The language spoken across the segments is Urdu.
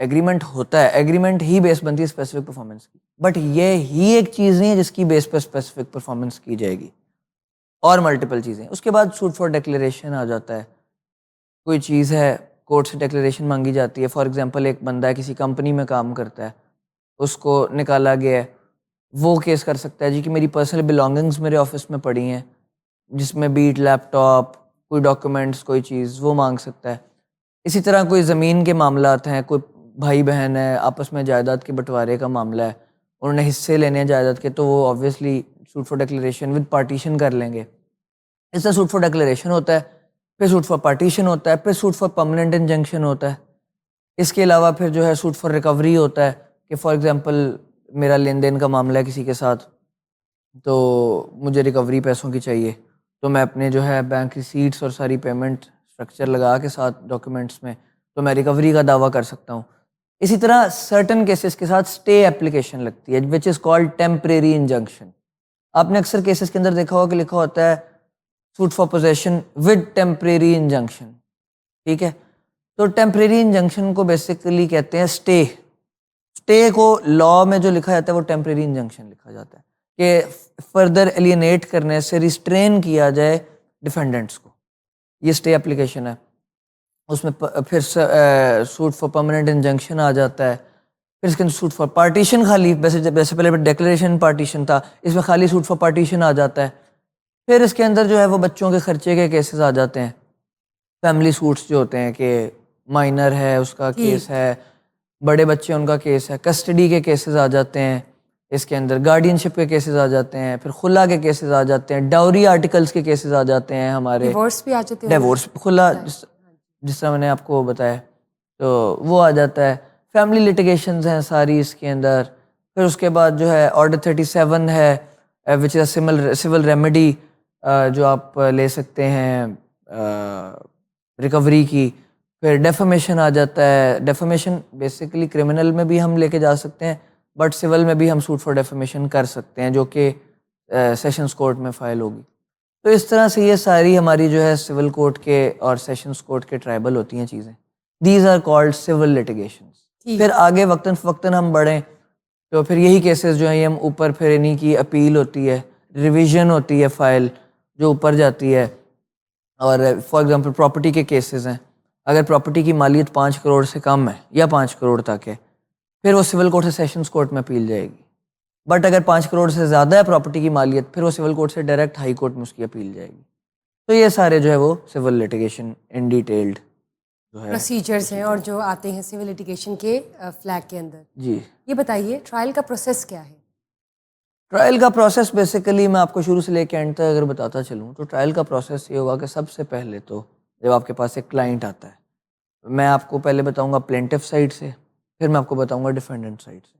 ایگریمنٹ ہوتا ہے, ایگریمنٹ ہی بیس بنتی ہے اسپیسیفک پرفارمنس کی, بٹ یہ ہی ایک چیز نہیں ہے جس کی بیس پہ اسپیسیفک پرفارمنس کی جائے گی, اور ملٹیپل چیزیں. اس کے بعد سوٹ فار ڈیکلیریشن آ جاتا ہے. کوئی چیز ہے, کورٹ سے ڈیکلیریشن مانگی جاتی ہے. فار ایگزامپل ایک بندہ ہے کسی کمپنی میں کام کرتا ہے, اس کو نکالا گیا ہے, وہ کیس کر سکتا ہے جی کہ میری پرسنل بلانگنگز میرے آفس میں پڑی ہیں, جس میں بیٹ لیپ ٹاپ, کوئی ڈاکومنٹس, کوئی چیز, وہ مانگ سکتا ہے. اسی طرح کوئی زمین کے معاملات ہیں, کوئی بھائی بہن ہے, آپس میں جائیداد کے بٹوارے کا معاملہ ہے, انہوں نے حصے لینے ہیں جائیداد کے, تو وہ obviously suit for declaration with partition کر لیں گے. اس طرح سوٹ فار ڈیکلیریشن ہوتا ہے, پھر سوٹ فار پارٹیشن ہوتا ہے, پھر سوٹ فار پرماننٹ انجنکشن ہوتا ہے. اس کے علاوہ پھر جو ہے سوٹ فار ریکوری ہوتا ہے کہ فار ایگزامپل میرا لین دین کا معاملہ ہے کسی کے ساتھ, تو مجھے ریکوری پیسوں کی چاہیے, تو میں اپنے جو ہے بینک ریسیٹس اور ساری پیمنٹ اسٹرکچر لگا کے ساتھ ڈاکیومنٹس میں تو میں ریکوری کا دعویٰ کر سکتا ہوں. اسی طرح سرٹن کیسز کے ساتھ اسٹے اپلیکیشن لگتی ہے وچ از کالڈ ٹیمپریری انجنکشن. آپ نے اکثر کیسز کے اندر دیکھا ہوگا کہ لکھا ہوتا ہے suit for possession with temporary injunction, ٹھیک ہے. تو ٹیمپریری انجنکشن کو بیسیکلی کہتے ہیں اسٹے. اسٹے کو لا میں جو لکھا جاتا ہے وہ ٹیمپریری انجنکشن لکھا جاتا ہے کہ فردر ایلینیٹ کرنے سے ریسٹرین کیا جائے ڈیفینڈنٹس کو. یہ اسٹے اپلیکیشن ہے. اس میں پھر سوٹ فار پرماننٹ انجنکشن آ جاتا ہے. پھر اس کے اندر سوٹ فار پارٹیشن, خالی ویسے پہلے ڈیکلیریشن پارٹیشن تھا, اس میں خالی سوٹ فار پارٹیشن آ جاتا ہے. پھر اس کے اندر جو ہے وہ بچوں کے خرچے کے کیسز آ جاتے ہیں, فیملی سوٹس جو ہوتے ہیں کہ مائنر ہے اس کا کیس ہے, بڑے بچے ان کا کیس ہے, کسٹڈی کے کیسز آ جاتے ہیں, اس کے اندر گارڈین شپ کے کیسز آ جاتے ہیں, پھر خلا کے کیسز آ جاتے ہیں, ڈاوری آرٹیکلس کے کیسز آ جاتے ہیں ہمارے, ڈیورس بھی آ جاتے ہیں, ڈیورس خلا جس طرح میں نے آپ کو بتایا تو وہ آ جاتا ہے. فیملی لیٹیگیشنز ہیں ساری اس کے اندر. پھر اس کے بعد جو ہے آرڈر 37 ہے وچ از سول ریمیڈی جو آپ لے سکتے ہیں ریکوری کی. پھر ڈیفامیشن آ جاتا ہے. ڈیفامیشن بیسیکلی کرمنل میں بھی ہم لے کے جا سکتے ہیں, بٹ سول میں بھی ہم سوٹ فار ڈیفامیشن کر سکتے ہیں جو کہ سیشنز کورٹ میں فائل ہوگی. تو اس طرح سے یہ ساری ہماری جو ہے سول کورٹ کے اور سیشنز کورٹ کے ٹرائبل ہوتی ہیں چیزیں. These are called civil litigations. پھر آگے وقتاً ہم بڑھیں تو پھر یہی کیسز جو ہیں یہ ہم اوپر, پھر انہیں کی اپیل ہوتی ہے, ریویژن ہوتی ہے فائل جو اوپر جاتی ہے. اور فار ایگزامپل پراپرٹی کے کیسز ہیں, اگر پراپرٹی کی مالیت 5 کروڑ سے کم ہے یا 5 کروڑ تک ہے, پھر وہ سول کورٹ سے سیشنز کورٹ میں اپیل جائے گی. بٹ اگر 5 کروڑ سے زیادہ ہے پراپرٹی کی مالیت, پھر وہ سول کورٹ سے ڈائریکٹ ہائی کورٹ میں اس کی اپیل جائے گی. تو یہ سارے جو ہے وہ سول لیٹیگیشن ان ڈیٹیلڈ جو ہے پروسیجرز ہیں اور جو آتے ہیں سول لیٹیگیشن کے فلیگ کے اندر. جی. یہ بتائیے ٹرائل کا پروسیس کیا ہے؟ ٹرائل کا پروسیس بیسیکلی میں آپ کو شروع سے لے کے اینڈ تک اگر بتاتا چلوں تو ٹرائل کا پروسیس یہ ہوگا کہ سب سے پہلے تو جب آپ کے پاس ایک کلائنٹ آتا ہے, میں آپ کو پہلے بتاؤں گا پلینٹف سائڈ سے, پھر میں آپ کو بتاؤں گا ڈیفینڈنٹ سائڈ سے.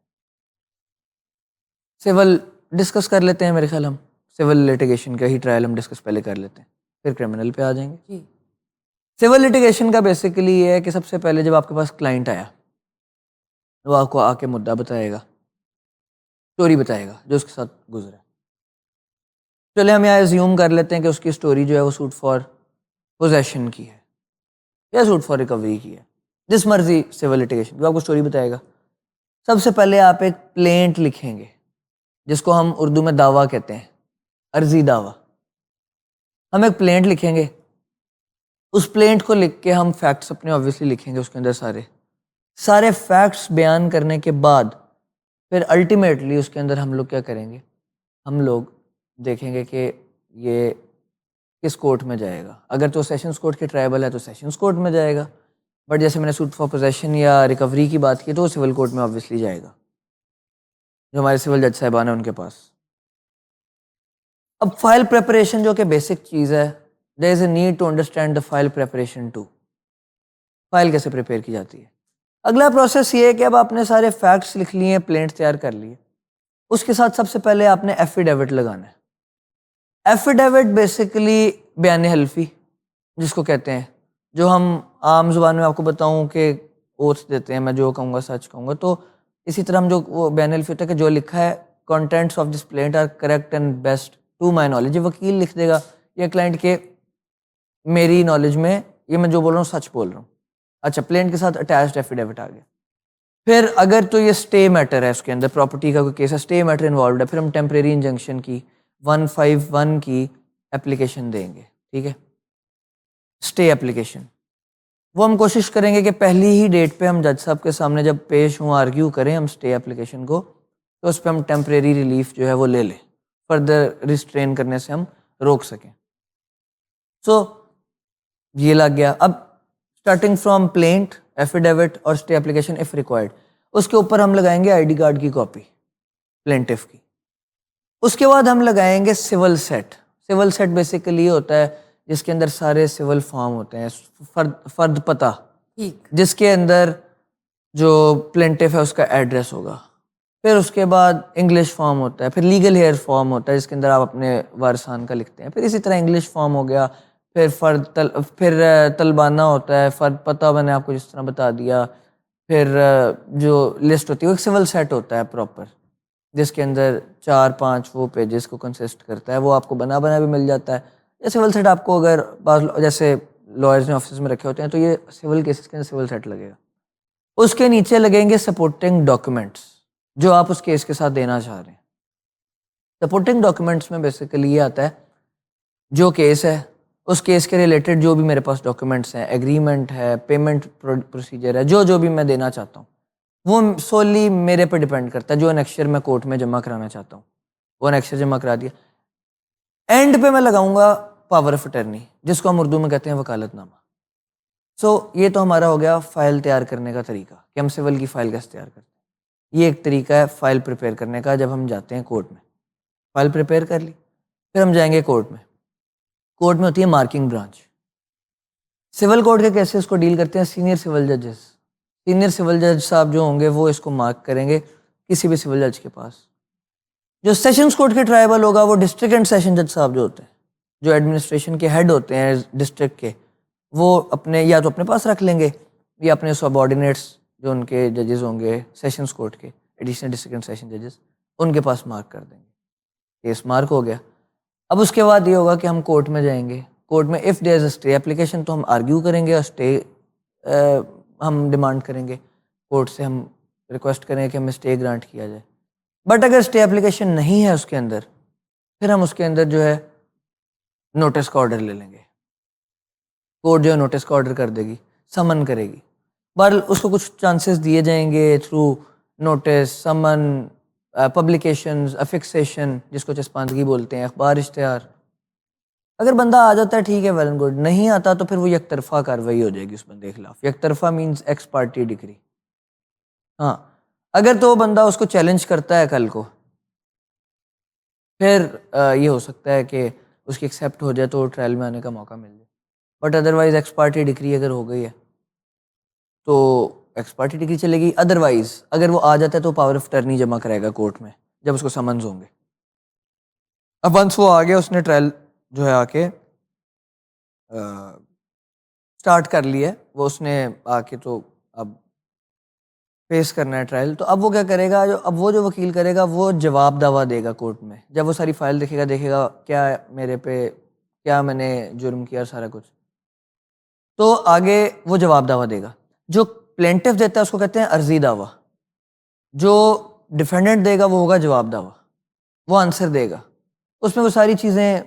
سول ڈسکس کر لیتے ہیں میرے خیال, ہم سول لیٹیگیشن کا ہی ٹرائل ہم ڈسکس پہلے کر لیتے ہیں, پھر کرمنل پہ آ جائیں گے. جی. سول لیٹیگیشن کا بیسیکلی یہ ہے کہ سب سے پہلے جب آپ کے پاس کلائنٹ آیا وہ آپ کو آ کے مدعا بتائے گا, اسٹوری بتائے گا جو اس کے ساتھ گزرا. چلے ہم یہاں ایزیوم کر لیتے ہیں کہ اس کی اسٹوری جو ہے وہ سوٹ فار پوزیشن کی ہے یا سوٹ فار ریکوری کی ہے, جس مرضی سول لیٹیگیشن جو آپ کو اسٹوری بتائے گا. سب سے پہلے آپ ایک پلینٹ لکھیں گے جس کو ہم اردو میں دعویٰ کہتے ہیں, عرضی دعویٰ. ہم ایک پلینٹ لکھیں گے, اس پلینٹ کو لکھ کے ہم فیکٹس اپنے آبویسلی لکھیں گے اس کے اندر سارے فیکٹس بیان کرنے کے بعد پھر الٹیمیٹلی اس کے اندر ہم لوگ کیا کریں گے, ہم لوگ دیکھیں گے کہ یہ کس کورٹ میں جائے گا. اگر تو سیشنز کورٹ کے ٹرائبل ہے تو سیشنز کورٹ میں جائے گا, بٹ جیسے میں نے سوٹ فار پوزیشن یا ریکوری کی بات کی تو وہ سول کورٹ میں آبویسلی جائے گا جو ہمارے سول جج صاحبان ہیں ان کے پاس. اب فائل پریپریشن جو کہ بیسک چیز ہے, there is a need to understand the file preparation too. File کیسے پریپیئر کی جاتی ہے. اگلا پروسیس یہ ہے کہ اب آپ نے سارے فیکٹس لکھ لیے ہیں, پلینٹ تیار کر لیے, اس کے ساتھ سب سے پہلے آپ نے ایفیڈیوٹ لگانا ہے. ایفیڈیوٹ بیسیکلی بیان حلفی جس کو کہتے ہیں, جو ہم عام زبان میں آپ کو بتاؤں کہ اوتھ دیتے ہیں, میں جو کہوں گا سچ کہوں گا. تو اسی طرح ہم جو وہ بیان حلفی ہوتا ہے کہ جو لکھا ہے contents of this plaint are correct and best to my knowledge. یہ وکیل لکھ دے گا یا کلائنٹ کے میری نالج میں یہ میں جو بول رہا ہوں سچ بول رہا ہوں. اچھا, پلینٹ کے ساتھ اٹیچڈ ایفیڈیوٹ آ گیا. پھر اگر تو یہ اسٹے میٹر ہے اس کے اندر پراپرٹی کا کوئی کیس ہے اسٹے میٹر انوالوڈ ہے پھر ہم ٹیمپریری انجنکشن کی 151 کی اپلیکیشن دیں گے ٹھیک ہے اسٹے اپلیکیشن وہ ہم کوشش کریں گے کہ پہلی ہی ڈیٹ پہ ہم جج صاحب کے سامنے جب پیش ہوں آرگیو کریں ہم اسٹے اپلیکیشن کو تو اس پہ ہم ٹیمپریری ریلیف جو ہے وہ لے لیں فردر ریسٹرین کرنے سے ہم روک سکیں سو یہ لگ گیا اب اسٹارٹنگ فرام پلینٹ ایفیڈیوٹ اور اسٹے اپلیکیشن اف ریکوائرڈ اس کے اوپر ہم لگائیں گے آئی ڈی کارڈ کی کاپی پلینٹف کی اس کے بعد ہم لگائیں گے سول سیٹ بیسیکلی یہ ہوتا ہے جس کے اندر سارے سول فارم ہوتے ہیں فرد پتہ ٹھیک جس کے اندر جو پلینٹف ہے اس کا ایڈریس ہوگا پھر اس کے بعد انگلش فارم ہوتا ہے پھر لیگل ہیئر فارم ہوتا ہے جس کے اندر آپ اپنے وارثان کا لکھتے ہیں پھر اسی طرح انگلش فارم ہو گیا پھر طلبانہ ہوتا ہے فرد پتہ میں نے آپ کو جس طرح بتا دیا پھر جو لسٹ ہوتی ہے وہ ایک سول سیٹ ہوتا ہے پراپر جس کے اندر 4-5 وہ پیجز کو کنسسٹ کرتا ہے وہ آپ کو بنا بھی مل جاتا ہے یہ سول سیٹ آپ کو اگر بعض جیسے لائرز نے آفسز میں رکھے ہوتے ہیں تو یہ سول کیسز کے اندر سول سیٹ لگے گا اس کے نیچے لگیں گے سپورٹنگ ڈاکیومنٹس جو آپ اس کیس کے ساتھ دینا چاہ رہے ہیں سپورٹنگ ڈاکیومنٹس میں بیسیکلی یہ آتا ہے جو کیس ہے اس کیس کے ریلیٹڈ جو بھی میرے پاس ڈاکیومنٹس ہیں ایگریمنٹ ہے پیمنٹ پروسیجر ہے جو بھی میں دینا چاہتا ہوں وہ سولی میرے پہ ڈیپینڈ کرتا ہے جو انیکشر میں کورٹ میں جمع کرانا چاہتا ہوں وہ انیکشر جمع کرا دیا اینڈ پہ میں لگاؤں گا پاور آف اٹرنی جس کو ہم اردو میں کہتے ہیں وکالت نامہ سو یہ تو ہمارا ہو گیا فائل تیار کرنے کا طریقہ کہ ہم سول کی فائل کیسے تیار کرتے ہیں یہ ایک طریقہ ہے فائل پریپیئر کرنے کا جب ہم جاتے ہیں کورٹ میں فائل پریپیئر کر لی پھر ہم جائیں گے کورٹ میں ہوتی ہے مارکنگ برانچ سول کورٹ کے کیسز کو ڈیل کرتے ہیں سینئر سول جج صاحب جو ہوں گے وہ اس کو مارک کریں گے کسی بھی سول جج کے پاس جو سیشنز کورٹ کے ٹرائبل ہوگا وہ ڈسٹرکٹ اینڈ سیشن جج صاحب جو ہوتے ہیں جو ایڈمنسٹریشن کے ہیڈ ہوتے ہیں ڈسٹرکٹ کے وہ اپنے یا تو اپنے پاس رکھ لیں گے یا اپنے سب آرڈینیٹس جو ان کے ججز ہوں گے سیشنز کورٹ کے ایڈیشنل ڈسٹرکٹ اینڈ سیشن ججز ان کے پاس مارک کر دیں گے کیس مارک ہو گیا اب اس کے بعد یہ ہوگا کہ ہم کورٹ میں جائیں گے کورٹ میں if there is a stay application تو ہم آرگیو کریں گے اور اسٹے ہم ڈیمانڈ کریں گے کورٹ سے ہم ریکویسٹ کریں کہ ہمیں اسٹے گرانٹ کیا جائے بٹ اگر اسٹے اپلیکیشن نہیں ہے اس کے اندر پھر ہم اس کے اندر جو ہے نوٹس کا آرڈر لے لیں گے کورٹ جو ہے نوٹس کا آرڈر کر دے گی سمن کرے گی بہرحال اس کو کچھ چانسز دیے جائیں گے تھرو نوٹس سمن پبلیکیشنز افکسیشن جس کو چسپاندگی بولتے ہیں اخبار اشتہار اگر بندہ آ جاتا ہے ٹھیک ہے ویل اینڈ گڈ نہیں آتا تو پھر وہ یک طرفہ کارروائی ہو جائے گی اس بندے کے خلاف یک طرفہ مینس ایکس پارٹی ڈگری ہاں اگر تو وہ بندہ اس کو چیلنج کرتا ہے کل کو پھر یہ ہو سکتا ہے کہ اس کی ایکسیپٹ ہو جائے تو ٹرائل میں آنے کا موقع مل جائے but otherwise x party degree اگر ہو گئی ہے تو ایکس پارٹی ڈگری چلے گی ادروائز اگر وہ آ جاتا ہے تو پاور آف اٹرنی جمع کرے گا کورٹ میں جب اس کو سمنز ہوں گے اب ونس وہ آ گیا اس نے ٹرائل جو ہے آ کے سٹارٹ کر لی ہے وہ اس نے آ کے تو اب فیس کرنا ہے ٹرائل تو اب وہ کیا کرے گا اب وہ جو وکیل کرے گا وہ جواب دعویٰ دے گا کورٹ میں جب وہ ساری فائل دیکھے گا کیا میرے پہ کیا میں نے جرم کیا سارا کچھ تو آگے وہ جواب دعویٰ دے گا جو پلینٹف دیتا ہے اس کو کہتے ہیں عرضی دعویٰ جو ڈیفینڈنٹ دے گا وہ ہوگا جواب دعویٰ وہ آنسر دے گا اس میں وہ ساری چیزیں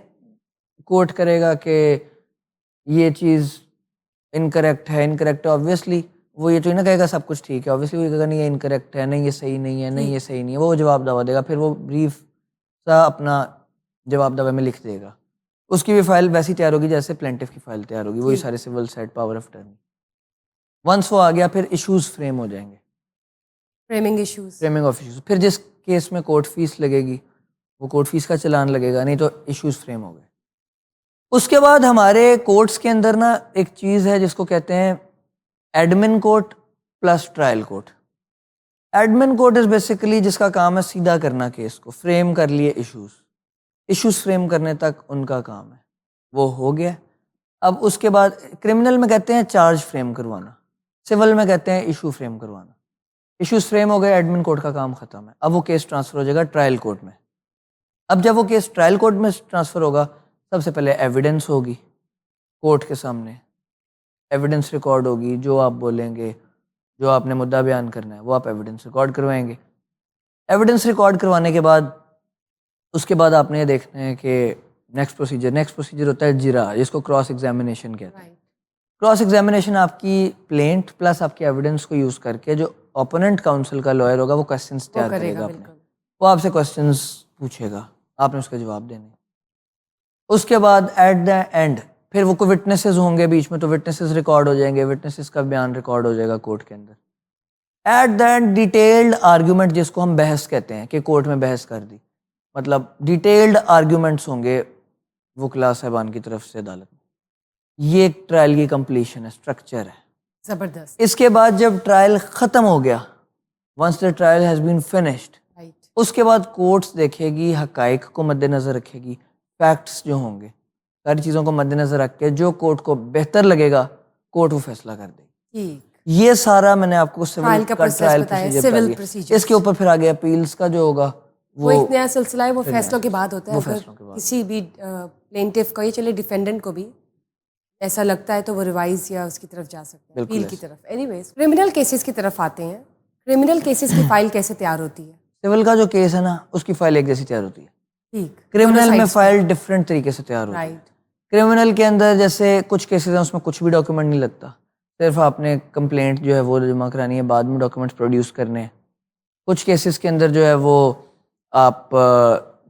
کوٹ کرے گا کہ یہ چیز انکریکٹ ہے آبویسلی وہ یہ تو نہ کہے گا سب کچھ ٹھیک ہے آبویسلی وہ کہے گا نہیں یہ انکریکٹ ہے نہیں یہ صحیح نہیں ہے نہیں یہ صحیح نہیں ہے وہ جواب دعویٰ دے گا پھر وہ بریف سا اپنا جواب دعوے میں لکھ دے گا اس کی بھی فائل ویسی تیار ہوگی جیسے پلینٹف کی فائل تیار ہوگی وہی سارے civil set power of attorney once وہ آ گیا پھر ایشوز فریم ہو جائیں گے فریمنگ آف ایشوز پھر جس کیس میں کورٹ فیس لگے گی وہ کورٹ فیس کا چلان لگے گا نہیں تو ایشوز فریم ہو گئے اس کے بعد ہمارے کورٹس کے اندر نا ایک چیز ہے جس کو کہتے ہیں admin court plus trial court admin court is basically جس کا کام ہے سیدھا کرنا کیس کو فریم کر لیے ایشوز فریم کرنے تک ان کا کام ہے وہ ہو گیا اب اس کے بعد کرمنل میں کہتے ہیں چارج فریم کروانا سول میں کہتے ہیں ایشو فریم کروانا ایشوز فریم ہو گئے ایڈمن کورٹ کا کام ختم ہے اب وہ کیس ٹرانسفر ہو جائے گا ٹرائل کورٹ میں اب جب وہ کیس ٹرائل کورٹ میں ٹرانسفر ہوگا سب سے پہلے ایویڈنس ہوگی کورٹ کے سامنے ایویڈنس ریکارڈ ہوگی جو آپ بولیں گے جو آپ نے مدعا بیان کرنا ہے وہ آپ ایویڈنس ریکارڈ کروائیں گے. ایویڈنس ریکارڈ کروانے کے بعد اس کے بعد آپ نے یہ دیکھنا ہے کہ نیکسٹ پروسیجر ہوتا ہے جرا, جس کو کراس ایگزامینیشن کہتے ہیں. کراس ایگزامینیشن آپ کی پلینٹ پلس آپ کی ایویڈنس کو یوز کر کے جو اوپوننٹ کاؤنسل کا لائر ہوگا وہ کوسچنس تیار کرے گا اپنے, وہ آپ سے کوسچنس پوچھے گا, آپ نے اس کے جواب دینے. اس کے بعد ایٹ دا اینڈ پھر وہ کوئی وٹنسز ہوں گے بیچ میں, تو وٹنسز ریکارڈ ہو جائیں گے, وٹنسز کا بیان ریکارڈ ہو جائے گا کورٹ کے اندر. At the end detailed argument, جس کو ہم بحث کہتے ہیں کہ کورٹ میں بحث کر دی, مطلب ڈیٹیلڈ آرگیومنٹس ہوں گے وکلاء صاحبان کی طرف سے عدالت میں. یہ ایک ٹرائل کی کمپلیشن ہے, اسٹرکچر ہے زبردست. اس کے بعد جب ٹرائل ختم ہو گیا, once the trial has been finished, اس کے بعد کورٹس دیکھے گی, حقائق کو مد نظر رکھے گی, فیکٹس جو ہوں گے ساری چیزوں کو مد نظر رکھ کے جو کورٹ کو بہتر لگے گا کورٹ وہ فیصلہ کر دے گی. یہ سارا میں نے آپ کو سول کا ٹرائل پروسیجر. اس کے اوپر پھر آگے اپیلس کا جو ہوگا وہ ایک نیا سلسلہ ہے, وہ فیصلوں کے بعد ہوتا ہے. اگر کسی بھی پلینٹف کو, یہ چلے ڈیفینڈنٹ کو بھی ایسا لگتا ہے تو وہ ریوائز یا اس کی طرف جا سکتے ہیں, اپیل کی طرف. اینی ویز کرمنل کیسز کی طرف آتے ہیں. کرمنل کیسز کی فائل کیسے تیار ہوتی ہے؟ سول کا جو کیس ہے نا اس کی فائل ایک جیسی تیار ہوتی ہے. ٹھیک. کرمنل میں فائل ڈفرینٹ طریقے سے تیار ہوتی ہے. کرمنل کے اندر جیسے کچھ کیسز ہیں اس میں کچھ بھی ڈاکیومنٹ نہیں لگتا, صرف آپ نے کمپلینٹ جو ہے وہ جمع کرانی ہے, بعد میں ڈاکیومنٹس پروڈیوس کرنے ہیں. کچھ کیسز کے اندر جو ہے وہ آپ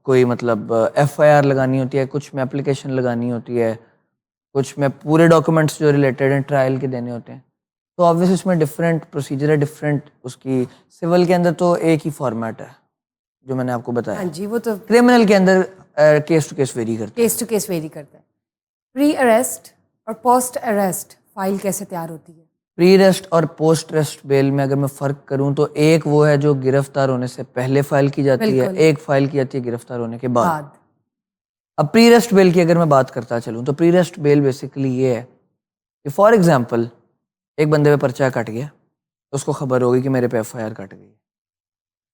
کوئی مطلب ایف آئی آر لگانی ہوتی ہے, کچھ میں اپلیکیشن لگانی ہوتی ہے, کچھ میں پورے ڈاکیومنٹس جو ریلیٹڈ ہیں ٹرائل کے دینے ہوتے ہیں. تو آبویسلی اس میں ڈفرینٹ پروسیجر ہے, ڈفرینٹ اس کی. سول کے اندر تو ایک ہی فارمیٹ ہے جو میں نے آپ کو بتایا. ہاں جی, وہ تو کرمنل کے اندر کیس ٹو کیس ویری کرتا ہے. کیس ٹو کیس ویری کرتا ہے. پری اریسٹ اور پوسٹ اریسٹ فائل کیسے تیار ہوتی ہے؟ پری ریسٹ اور پوسٹ ریسٹ بیل میں اگر میں فرق کروں تو ایک وہ ہے جو گرفتار ہونے سے پہلے فائل کی جاتی ہے, ایک فائل کی جاتی ہے گرفتار ہونے کے بعد. اب پری ریسٹ بیل کی اگر میں بات کرتا چلوں تو پری ریسٹ بیل بیسیکلی یہ ہے کہ فار ایگزامپل ایک بندے پہ پرچہ کٹ گیا, اس کو خبر ہوگی کہ میرے پہ ایف آئی آر کٹ گئی.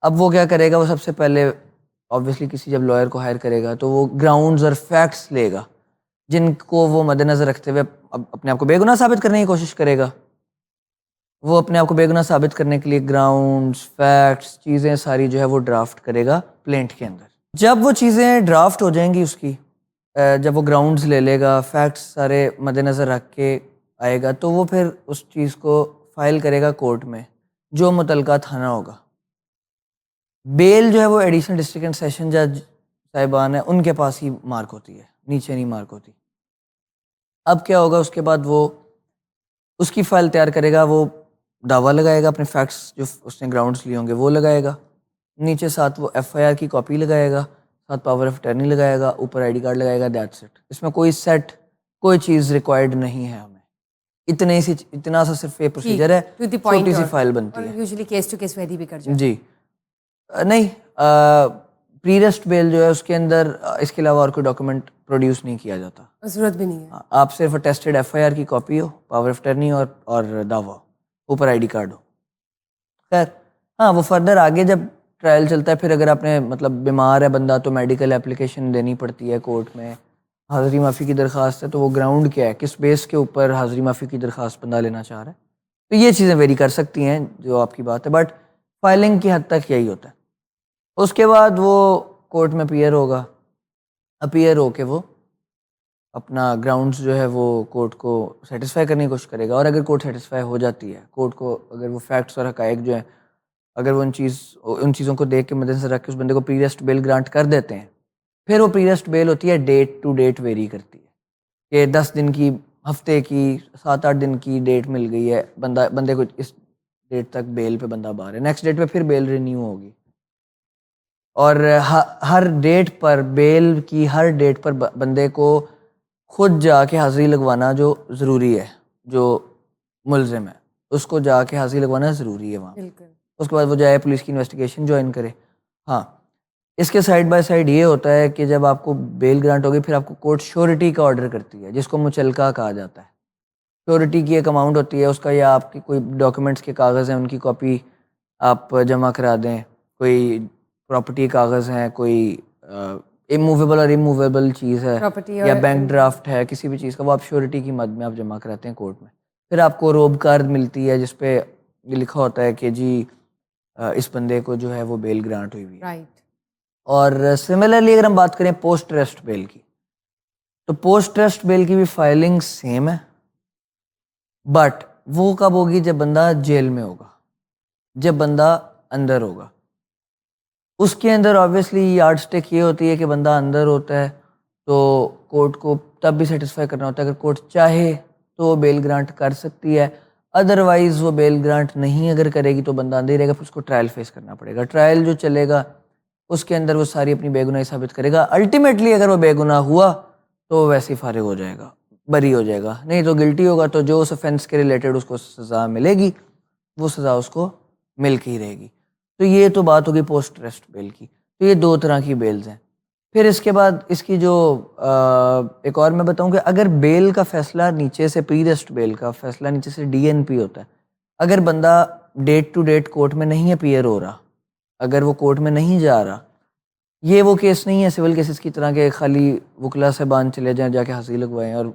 اب وہ کیا کرے گا, وہ سب سے پہلے آبویسلی کسی جب لائر کو ہائر کرے گا تو وہ گراؤنڈز اور فیکٹس لے گا جن کو وہ مد نظر رکھتے ہوئے اپنے آپ کو بے گناہ ثابت کرنے کی کوشش کرے گا. وہ اپنے آپ کو بے گناہ ثابت کرنے کے لیے گراؤنڈز, فیکٹس, چیزیں ساری جو ہے وہ ڈرافٹ کرے گا پلینٹ کے اندر. جب وہ چیزیں ڈرافٹ ہو جائیں گی اس کی, جب وہ گراؤنڈز لے لے گا, فیکٹس سارے مد نظر رکھ کے آئے گا, تو وہ پھر اس چیز کو فائل کرے گا کورٹ میں جو متعلقہ تھانہ ہوگا. بیل جو ہے وہ ایڈیشنل ڈسٹرکٹ اینڈ سیشن جج صاحبان ہیں ان کے پاس ہی مارک ہوتی ہے, نیچے نہیں مارک ہوتی. اب کیا ہوگا, اس کے بعد وہ اس کی فائل تیار کرے گا, وہ دعویٰ لگائے گا, اپنے فیکٹس جو اس نے گراؤنڈس لیے ہوں گے وہ لگائے گا, نیچے ساتھ وہ ایف آئی آر کی کاپی لگائے گا, ساتھ پاور آف اٹرنی لگائے گا, اوپر آئی ڈی کارڈ لگائے گا. That's it. اس میں کوئی سیٹ کوئی چیز ریکوائرڈ نہیں ہے ہمیں, اتنا سا صرف یہ پروسیجر ہے, چھوٹی سی فائل بنتی ہے. Usually case to case vary بھی کر جاتے جی نہیں, پری ریسٹ بیل جو ہے اس کے اندر اس کے علاوہ اور کوئی ڈاکیومنٹ پروڈیوس نہیں کیا جاتا, ضرورت بھی نہیں ہے. آپ صرف اٹیسٹڈ ایف آئی آر کی copy who, power of attorney اور دعویٰ, اوپر آئی ڈی کارڈ ہو. خیر ہاں, وہ فردر آگے جب ٹرائل چلتا ہے پھر اگر آپ نے مطلب بیمار ہے بندہ تو میڈیکل اپلیکیشن دینی پڑتی ہے کورٹ میں, حاضری معافی کی درخواست ہے, تو وہ گراؤنڈ کیا ہے, کس بیس کے اوپر حاضری معافی کی درخواست بندہ لینا چاہ رہا ہے. تو یہ چیزیں ویری کر سکتی ہیں جو آپ کی بات ہے, بٹ فائلنگ کی حد تک یہی ہوتا ہے. اس کے بعد وہ کورٹ میں اپیئر ہوگا, اپیئر ہو کے وہ اپنا گراؤنڈز جو ہے وہ کورٹ کو سیٹسفائی کرنے کی کوشش کرے گا, اور اگر کورٹ سیٹسفائی ہو جاتی ہے, کورٹ کو اگر وہ فیکٹس اور حقائق جو ہیں اگر وہ ان چیزوں کو دیکھ کے مد نظر رکھ کے اس بندے کو پری ریسٹ بیل گرانٹ کر دیتے ہیں, پھر وہ پری ریسٹ بیل ہوتی ہے ڈیٹ ٹو ڈیٹ ویری کرتی ہے کہ 10 دن کی, ہفتے کی, 7-8 دن کی ڈیٹ مل گئی ہے, بندے کو اس ڈیٹ تک بیل پہ بندہ باہر ہے, نیکسٹ ڈیٹ پہ پھر بیل رینیو ہوگی. اور ہر ڈیٹ پر بیل کی ہر ڈیٹ پر بندے کو خود جا کے حاضری لگوانا جو ضروری ہے, جو ملزم ہے اس کو جا کے حاضری لگوانا ضروری ہے وہاں. اس کے بعد وہ جائے پولیس کی انویسٹیگیشن جوائن کرے. ہاں, اس کے سائڈ بائی سائڈ یہ ہوتا ہے کہ جب آپ کو بیل گرانٹ ہوگی پھر آپ کو کورٹ شیورٹی کا آرڈر کرتی ہے جس کو مچلکہ کہا جاتا ہے. شیورٹی کی ایک اماؤنٹ ہوتی ہے اس کا, یا آپ کی کوئی ڈاکیومنٹس کے کاغذ ہیں ان کی کاپی آپ جمع کرا دیں, کوئی پراپرٹی کاغذ ہیں, کوئی اموویبل اور اموویبل چیز ہے, یا بینک ڈرافٹ ہے کسی بھی چیز کا, وہ آپ شیورٹی کی مد میں آپ جمع کراتے ہیں کورٹ میں. پھر آپ کو روب کارڈ ملتی ہے جس پہ لکھا ہوتا ہے کہ جی اس بندے کو جو ہے وہ بیل گرانٹ ہوئی ہوئی ہے. رائٹ. اور سملرلی اگر ہم بات کریں پوسٹ ریسٹ بیل کی, تو پوسٹ ریسٹ بیل کی بھی فائلنگ سیم ہے, بٹ وہ کب ہوگی؟ جب بندہ جیل میں ہوگا, جب بندہ اندر ہوگا. اس کے اندر آبویسلی یارڈ اسٹک یہ ہوتی ہے کہ بندہ اندر ہوتا ہے تو کورٹ کو تب بھی سیٹسفائی کرنا ہوتا ہے. اگر کورٹ چاہے تو وہ بیل گرانٹ کر سکتی ہے, ادروائز وہ بیل گرانٹ نہیں اگر کرے گی تو بندہ اندر ہی رہے گا, پھر اس کو ٹرائل فیس کرنا پڑے گا. ٹرائل جو چلے گا اس کے اندر وہ ساری اپنی بے گناہی ثابت کرے گا. الٹیمیٹلی اگر وہ بے گناہ ہوا تو وہ ویسے ہی فارغ ہو جائے گا, بری ہو جائے گا. نہیں تو گلٹی ہوگا تو جو اس offense کے ریلیٹڈ اس کو سزا ملے گی وہ سزا اس کو مل کے ہی رہے گی. تو یہ تو بات ہوگی پوسٹ ریسٹ بیل کی. تو یہ دو طرح کی بیلز ہیں. پھر اس کے بعد اس کی جو ایک اور میں بتاؤں کہ اگر بیل کا فیصلہ نیچے سے پری ریسٹ بیل کا فیصلہ نیچے سے ڈی این پی ہوتا ہے, اگر بندہ ڈیٹ ٹو ڈیٹ کورٹ میں نہیں اپیئر ہو رہا, اگر وہ کورٹ میں نہیں جا رہا, یہ وہ کیس نہیں ہے سول کیسز کی طرح کہ خالی وکلا سے بان چلے جائیں جا کے حاضری لگوائیں اور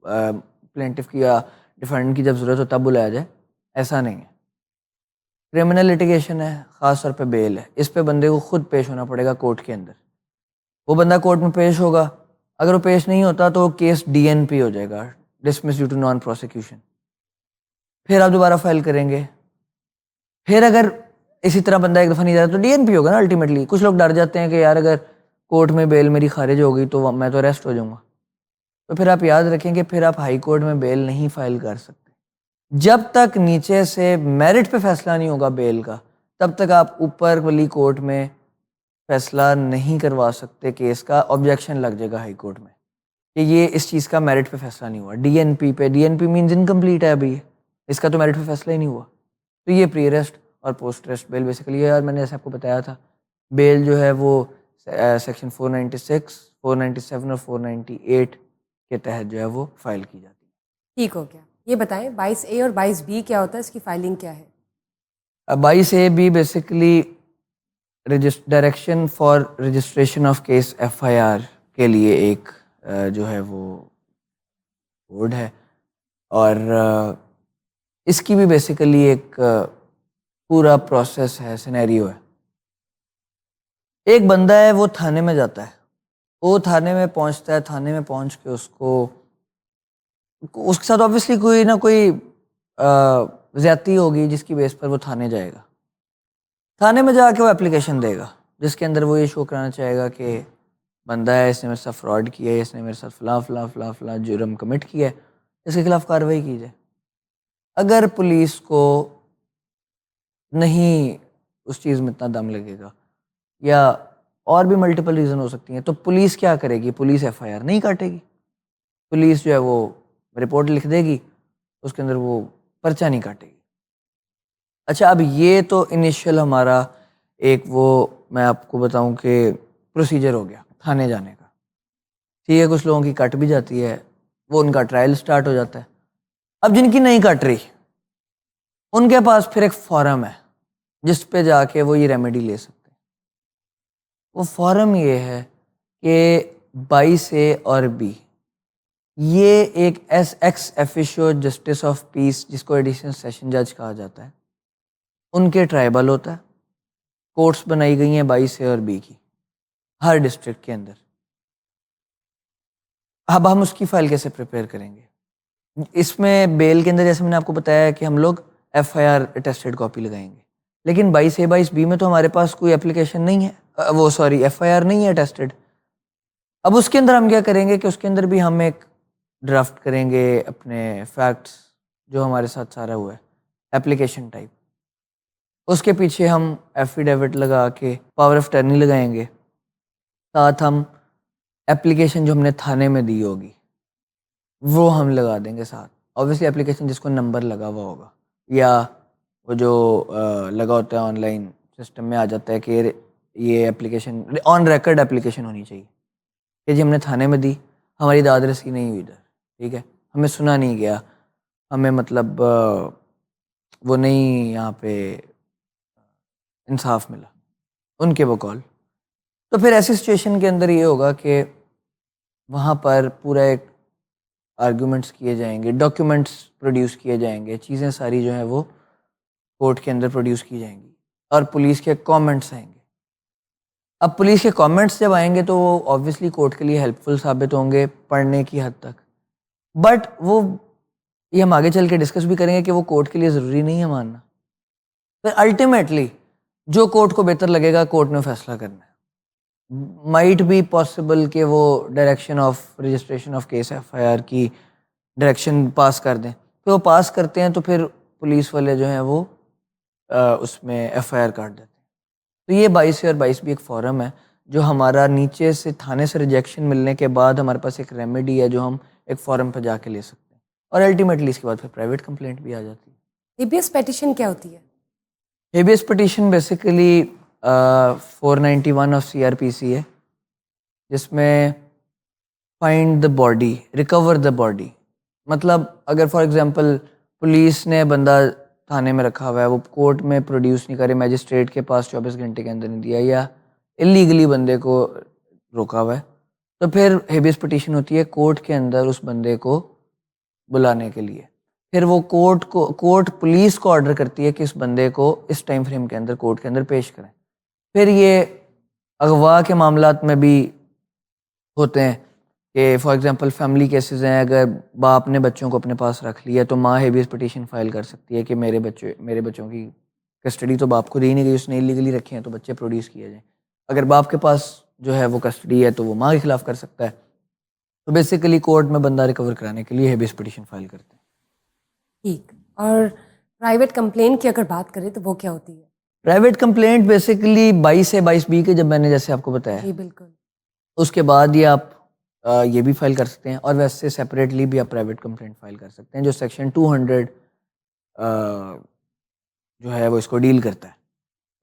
پلینٹف کی یا ڈیفینڈنٹ کی جب ضرورت ہو تب بلایا جائے. ایسا نہیں ہے. کرمنل لٹیگیشن ہے, خاص طور پہ بیل ہے, اس پہ بندے کو خود پیش ہونا پڑے گا کورٹ کے اندر. وہ بندہ کورٹ میں پیش ہوگا, اگر وہ پیش نہیں ہوتا تو کیس ڈی این پی ہو جائے گا, dismiss due to non prosecution. پھر آپ دوبارہ فائل کریں گے. پھر اگر اسی طرح بندہ ایک دفعہ نہیں جاتا تو ڈی این پی ہوگا نا الٹیمیٹلی. کچھ لوگ ڈر جاتے ہیں کہ یار اگر کورٹ میں بیل میری خارج ہو گئی تو میں تو اریسٹ ہو جاؤں گا. تو پھر آپ یاد رکھیں کہ پھر آپ ہائی کورٹ میں بیل نہیں فائل کر سکتے. جب تک نیچے سے میرٹ پہ فیصلہ نہیں ہوگا بیل کا, تب تک آپ اوپر والی کورٹ میں فیصلہ نہیں کروا سکتے کیس کا. آبجیکشن لگ جائے گا ہائی کورٹ میں کہ یہ اس چیز کا میرٹ پہ فیصلہ نہیں ہوا. ڈی این پی پہ, D N P means incomplete ہے ابھی, اس کا تو میرٹ پہ فیصلہ ہی نہیں ہوا. تو یہ پری ریسٹ اور پوسٹ ریسٹ بیل بیسیکلی ہے. اور میں نے جیسے آپ کو بتایا تھا بیل جو ہے وہ سیکشن 496, 497 اور 498 کے تحت جو ہے وہ فائل کی جاتی ہے. ٹھیک ہو گیا. یہ بتائیں 22A اور 22B کیا ہوتا ہے, اس کی فائلنگ کیا ہے؟ 22A basically direction for registration of case F I R کے لیے ایک جو ہے وہ کوڈ ہے, اور اس کی بھی بیسیکلی ایک پورا پروسیس ہے, سینیریو ہے. ایک بندہ ہے وہ تھانے میں جاتا ہے, وہ تھانے میں پہنچتا ہے, تھانے میں پہنچ کے اس کے ساتھ آبویسلی کوئی نہ کوئی زیادتی ہوگی جس کی بیس پر وہ تھانے جائے گا. تھانے میں جا کے وہ اپلیکیشن دے گا جس کے اندر وہ یہ شو کرانا چاہے گا کہ بندہ ہے, اس نے میرے ساتھ فراڈ کیا ہے, اس نے میرے ساتھ فلاں فلاں فلاں فلاں جرم کمٹ کیا ہے, اس کے خلاف کارروائی کی جائے. اگر پولیس کو نہیں اس چیز میں اتنا دم لگے گا یا اور بھی ملٹیپل ریزن ہو سکتی ہیں, تو پولیس کیا کرے گی؟ پولیس ایف آئی آر نہیں کاٹے گی. پولیس جو ہے وہ رپورٹ لکھ دے گی, اس کے اندر وہ پرچہ نہیں کاٹے گی. اچھا, اب یہ تو انیشیل ہمارا ایک وہ میں آپ کو بتاؤں کہ پروسیجر ہو گیا تھانے جانے کا. ٹھیک ہے, کچھ لوگوں کی کٹ بھی جاتی ہے, وہ ان کا ٹرائل سٹارٹ ہو جاتا ہے. اب جن کی نہیں کٹ رہی ان کے پاس پھر ایک فارم ہے جس پہ جا کے وہ یہ ریمیڈی لے سکتے ہیں. وہ فارم یہ ہے کہ 22A اور B, یہ ایک ایکس ایفیشو جسٹس آف پیس جس کو ایڈیشنل سیشن جج کہا جاتا ہے, ان کے ٹرائبل ہوتا ہے. کورٹس بنائی گئی ہیں 22A اور B کی ہر ڈسٹرکٹ کے اندر. اب ہم اس کی فائل کیسے پریپیئر کریں گے؟ اس میں بیل کے اندر جیسے میں نے آپ کو بتایا کہ ہم لوگ F I R attested copy لگائیں گے, لیکن 22A 22B میں تو ہمارے پاس کوئی اپلیکیشن نہیں ہے, وہ سوری ایف آئی آر نہیں ہے اٹیسٹڈ. اب اس کے اندر ہم کیا کریں گے کہ اس کے اندر بھی ہم ایک ڈرافٹ کریں گے اپنے فیکٹس جو ہمارے ساتھ سارا ہوا ہے اپلیکیشن ٹائپ. اس کے پیچھے ہم ایفیڈیوٹ لگا کے پاور آف ٹرنی لگائیں گے, ساتھ ہم اپلیکیشن جو ہم نے تھانے میں دی ہوگی وہ ہم لگا دیں گے ساتھ. اوبیسلی اپلیکیشن جس کو نمبر لگا ہوا ہوگا یا وہ جو لگا ہوتا ہے آن لائن سسٹم میں آ جاتا ہے کہ یہ اپلیکیشن آن ریکارڈ اپلیکیشن ہونی چاہیے کہ جی ہم نے تھانے میں دی, ہماری داد رسی نہیں ہوئی ادھر, ٹھیک ہے, ہمیں سنا نہیں گیا, ہمیں مطلب وہ نہیں یہاں پہ انصاف ملا ان کے بقول. تو پھر ایسی سچویشن کے اندر یہ ہوگا کہ وہاں پر پورا ایک آرگومنٹس کیے جائیں گے, ڈاکیومنٹس پروڈیوس کیے جائیں گے, چیزیں ساری جو ہیں وہ کورٹ کے اندر پروڈیوس کی جائیں گی اور پولیس کے کامنٹس آئیں گے. اب پولیس کے کامنٹس جب آئیں گے تو وہ آبویسلی کورٹ کے لیے ہیلپ فل ثابت ہوں گے پڑھنے کی حد تک, بٹ وہ یہ ہم آگے چل کے ڈسکس بھی کریں گے کہ وہ کورٹ کے لیے ضروری نہیں ہے ماننا. پھر الٹیمیٹلی جو کورٹ کو بہتر لگے گا کورٹ نے فیصلہ کرنا ہے. مائٹ بی پاسبل کہ وہ direction of registration of case F I R کی ڈائریکشن پاس کر دیں. پھر وہ پاس کرتے ہیں تو پھر پولیس والے جو ہیں وہ اس میں ایف آئی آر کاٹ دیتے ہیں. تو یہ 22 اور 22 بھی ایک فورم ہے جو ہمارا نیچے سے تھانے سے ریجیکشن ملنے کے بعد ہمارے پاس ایک ریمیڈی ہے جو ہم ایک فورم پہ جا کے لے سکتے ہیں, اور الٹیمیٹلی اس کے بعد پھر پرائیویٹ کمپلینٹ بھی آ جاتی ہے. ہیبیس پیٹیشن کیا ہوتی ہے؟ Habeas petition basically 491 of C R P C ہے, جس میں find the body, recover the body. مطلب اگر فار ایگزامپل پولیس نے بندہ تھانے میں رکھا ہوا ہے, وہ کورٹ میں پروڈیوس نہیں کرے, میجسٹریٹ کے پاس 24 گھنٹے کے اندر نہیں دیا, یا اللیگلی بندے کو روکا ہوا ہے, تو پھر ہیبیس پٹیشن ہوتی ہے کورٹ کے اندر اس بندے کو بلانے کے لیے. پھر وہ کورٹ پولیس کو آرڈر کرتی ہے کہ اس بندے کو اس ٹائم فریم کے اندر کورٹ کے اندر پیش کریں. پھر یہ اغوا کے معاملات میں بھی ہوتے ہیں کہ فار ایگزامپل فیملی کیسز ہیں, اگر باپ نے بچوں کو اپنے پاس رکھ لیا تو ماں ہیبیس پٹیشن فائل کر سکتی ہے کہ میرے بچوں کی کسٹڈی تو باپ کو دی نہیں گئی, اس نے اللیگلی رکھے ہیں تو بچے پروڈیوس کیے جائیں. اگر باپ کے پاس جو ہے وہ کسٹڈی ہے تو وہ ماں کے خلاف کر سکتا ہے. تو بیسیکلی کورٹ میں بندہ ریکور کرانے کے لیے ہیبیس پٹیشن فائل کرتے ہیں. ٹھیک. اور پرائیویٹ کمپلین کی اگر بات کریں تو وہ کیا ہوتی ہے؟ پرائیویٹ کمپلینٹ بیسیکلی 22 سے 22B کے جب میں نے جیسے آپ کو بتایا, جی بالکل, اس کے بعد یہ آپ یہ بھی فائل کر سکتے ہیں, اور ویسے سیپریٹلی بھی آپ پرائیویٹ کمپلینٹ فائل کر سکتے ہیں جو سیکشن 200 جو ہے وہ اس کو ڈیل کرتا ہے.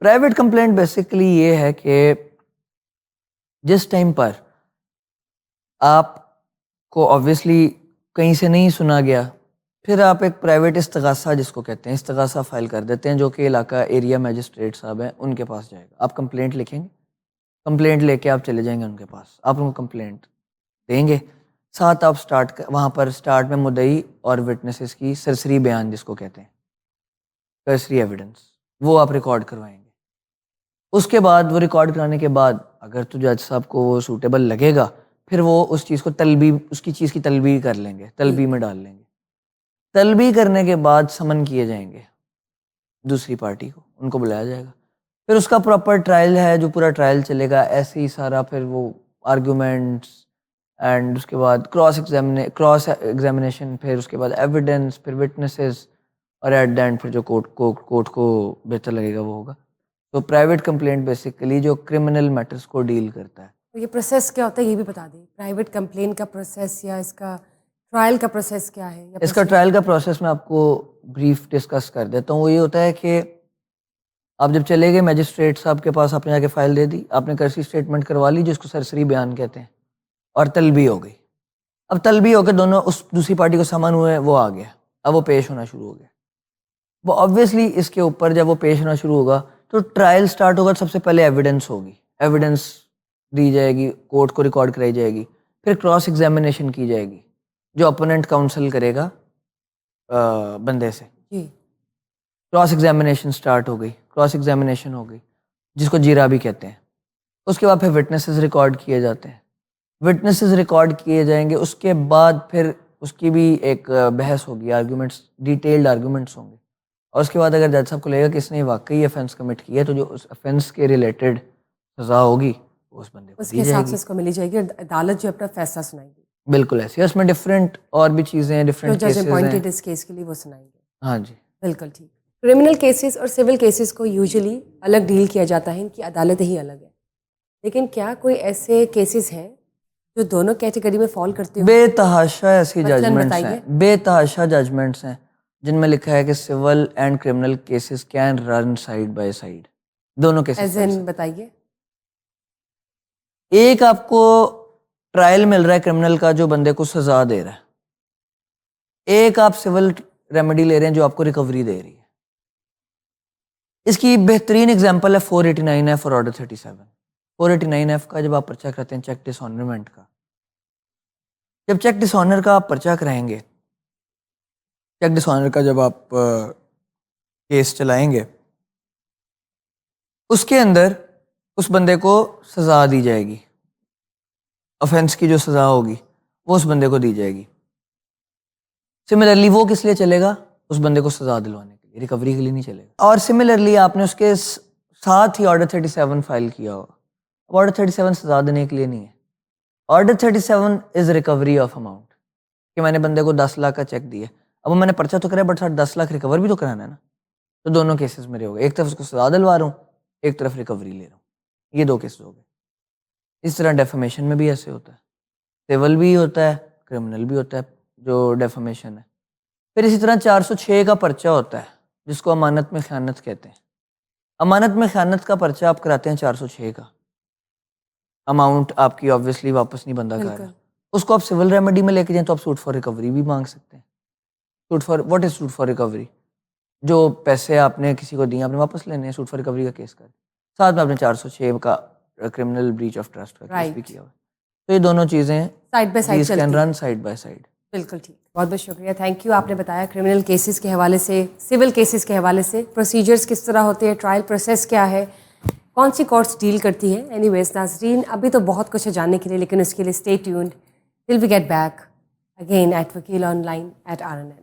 پرائیویٹ کمپلینٹ بیسیکلی یہ ہے کہ جس ٹائم پر آپ کو آبویسلی کہیں سے نہیں سنا گیا, پھر آپ ایک پرائیویٹ استغاثہ جس کو کہتے ہیں استغاثہ فائل کر دیتے ہیں, جو کہ علاقہ ایریا میجسٹریٹ صاحب ہیں ان کے پاس جائے گا. آپ کمپلینٹ لکھیں گے, کمپلینٹ لے کے آپ چلے جائیں گے ان کے پاس, آپ ان کو کمپلینٹ دیں گے, ساتھ آپ وہاں پر سٹارٹ میں مدعی اور وٹنسز کی سرسری بیان جس کو کہتے ہیں کرسری ایویڈنس, وہ آپ ریکارڈ کروائیں گے. اس کے بعد وہ ریکارڈ کرانے کے بعد اگر تو جج صاحب کو وہ سوٹیبل لگے گا, پھر وہ اس چیز کو اس کی چیز کی طلبی کر لیں گے, طلبی میں ڈال لیں گے. طلبی کرنے کے بعد سمن کیے جائیں گے دوسری پارٹی کو, ان کو بلایا جائے گا. پھر اس کا پراپر ٹرائل ہے, جو پورا ٹرائل چلے گا ایسے ہی سارا, پھر وہ آرگومنٹس اینڈ اس کے بعد کراس ایگزامینیشن, پھر اس کے بعد ایویڈنس, پھر وٹنسز, اور ایٹ دا اینڈ پھر جو کورٹ کو بہتر لگے گا وہ ہوگا. تو پرائیویٹ کمپلینٹ بیسیکلی جو کرمنل میٹرز کو ڈیل کرتا ہے. تو یہ پروسیس کیا ہوتا ہے یہ بھی بتا دیں, پرائیویٹ کمپلین کا پروسیس یا اس کا ٹرائل کا پروسیس کیا ہے؟ اس کا ٹرائل کا پروسیس میں آپ کو بریف ڈسکس کر دیتا ہوں. وہ یہ ہوتا ہے کہ آپ جب چلے گئے میجسٹریٹ صاحب کے پاس, آپ نے جا کے فائل دے دی, آپ نے کرسی اسٹیٹمنٹ کروا لی جس کو سرسری بیان کہتے ہیں, اور طلبی ہو گئی. اب طلبی ہو کے دونوں اس دوسری پارٹی کو سمن ہوئے, وہ آ گیا, اب وہ پیش ہونا شروع ہو گیا. وہ آبویسلی اس کے اوپر جب وہ پیش ہونا شروع ہوگا تو ٹرائل سٹارٹ ہوگا. سب سے پہلے ایویڈنس ہوگی, ایویڈنس دی جائے گی, کورٹ کو ریکارڈ کرائی جائے گی. پھر کراس ایگزامینیشن کی جائے گی جو اپوننٹ کاؤنسل کرے گا بندے سے. جی, کراس ایگزامینیشن سٹارٹ ہو گئی, کراس ایگزامینیشن ہو گئی جس کو جیرا بھی کہتے ہیں. اس کے بعد پھر وٹنسز ریکارڈ کیے جاتے ہیں, وٹنسز ریکارڈ کیے جائیں گے. اس کے بعد پھر اس کی بھی ایک بحث ہوگی, آرگومنٹس, ڈیٹیلڈ آرگومنٹس ہوں گے. اور اس کے بعد اگر جج صاحب کو لگے گا کہ اس نے واقعی افینس کمٹ کیا ہے تو جو اس افینس کے ریلیٹڈ سزا ہوگی اس بندے کو اس کے دی جائے حساب سے گی. اس کو ملی جائے گی, اور عدالت جو اپنا فیصلہ سنائے گی. بالکل ایسے ہے, اس میں ڈفرینٹ اور بھی چیزیں ہیں, جو ڈفرینٹ جج کیسز ہیں. اپوائنٹڈ اس کیس کے لیے وہ سنائیں گے. ہاں جی, بالکل ٹھیک. کرمنل کیسز اور سول کیسز کو یوزلی الگ ڈیل کیا جاتا ہے, ان کی عدالتیں ہی الگ ہیں, لیکن کیا کوئی ایسے کیسز ہیں جو دونوں کیٹیگری میں فال کرتے ہو؟ بے تحاشا ایسی مثلاً ججمنٹس ہیں, بے تحاشا ججمنٹس ہیں جن میں لکھا ہے کہ civil and criminal cases can run side by side. دونوں کیسز ایز این بتائیے. ایک آپ کو ٹرائل مل رہا ہے کرمنل کا جو بندے کو سزا دے رہا ہے, ایک آپ سول ریمیڈی لے رہے ہیں جو آپ کو ریکوری دے رہی ہے. اس کی بہترین اگزامپل ہے 489 ایف اور آرڈر 37. 489 ایف کا جب آپ پرچہ کراتے ہیں چیک ڈس آنرمنٹ کا, جب چیک ڈس آنر کا آپ پرچہ کرائیں گے, چیک ڈس آنر کا جب آپ کیس چلائیں گے اس کے اندر اس بندے کو سزا دی جائے گی، آفینس کی جو سزا ہوگی وہ اس بندے کو دی جائے گی. سملرلی وہ کس لیے چلے گا؟ اس بندے کو سزا دلوانے کے لیے، ریکوری کے لیے نہیں چلے گا. اور سملرلی آپ نے اس کے ساتھ ہی آرڈر 37 فائل کیا ہوگا. اب آرڈر 37 سزا دینے کے لیے نہیں ہے. Order 37 is recovery of amount, کہ میں نے بندے کو 10 لاکھ کا چیک دیا، اب میں نے پرچہ تو کرا بٹ 10 لاکھ ریکور بھی تو کرانا ہے نا. تو دونوں کیسز میرے ہو گئے، ایک طرف اس کو سزا دلوا رہا ہوں، ایک طرف ریکوری لے رہا ہوں. یہ 2 کیسز ہو گئے. اس طرح ڈیفامیشن میں بھی ایسے ہوتا ہے، سول بھی ہوتا ہے، کرمنل بھی ہوتا ہے جو ڈیفامیشن ہے. پھر اسی طرح 406 کا پرچہ ہوتا ہے جس کو امانت میں خیانت کہتے ہیں. امانت میں خیانت کا پرچہ آپ کراتے ہیں 406 کا، اماؤنٹ آپ کی آبویسلی واپس نہیں بندہ کر رہا، اس کو آپ سول ریمیڈی میں لے کے جائیں تو آپ سوٹ فار ریکوری بھی مانگ سکتے ہیں. Suit for what is suit for recovery? جو پیسے آپ نے کسی کو دیے آپ نے واپس لینے ہیں، سوٹ فار ریکوری کا کیس کر. ساتھ میں آپ نے 406 کا کرمنل بریچ آف ٹرسٹ کا کیس بھی کیا ہوا. تو یہ دونوں چیزیں side by side can run side by side. بالکل ٹھیک. بہت بہت شکریہ، تھینک یو. آپ نے بتایا کرمنل کیسز کے حوالے سے، سول کیسز کے حوالے سے پروسیجرز کس طرح ہوتے ہیں، ٹرائل پروسیس کیا ہے، کون سی کورٹس ڈیل کرتی ہیں. اینی ویز ناظرین، ابھی تو بہت کچھ ہے جاننے کے لیے، لیکن اس کے لیے stay tuned. Will we get back again at Vakeel on line at RNN.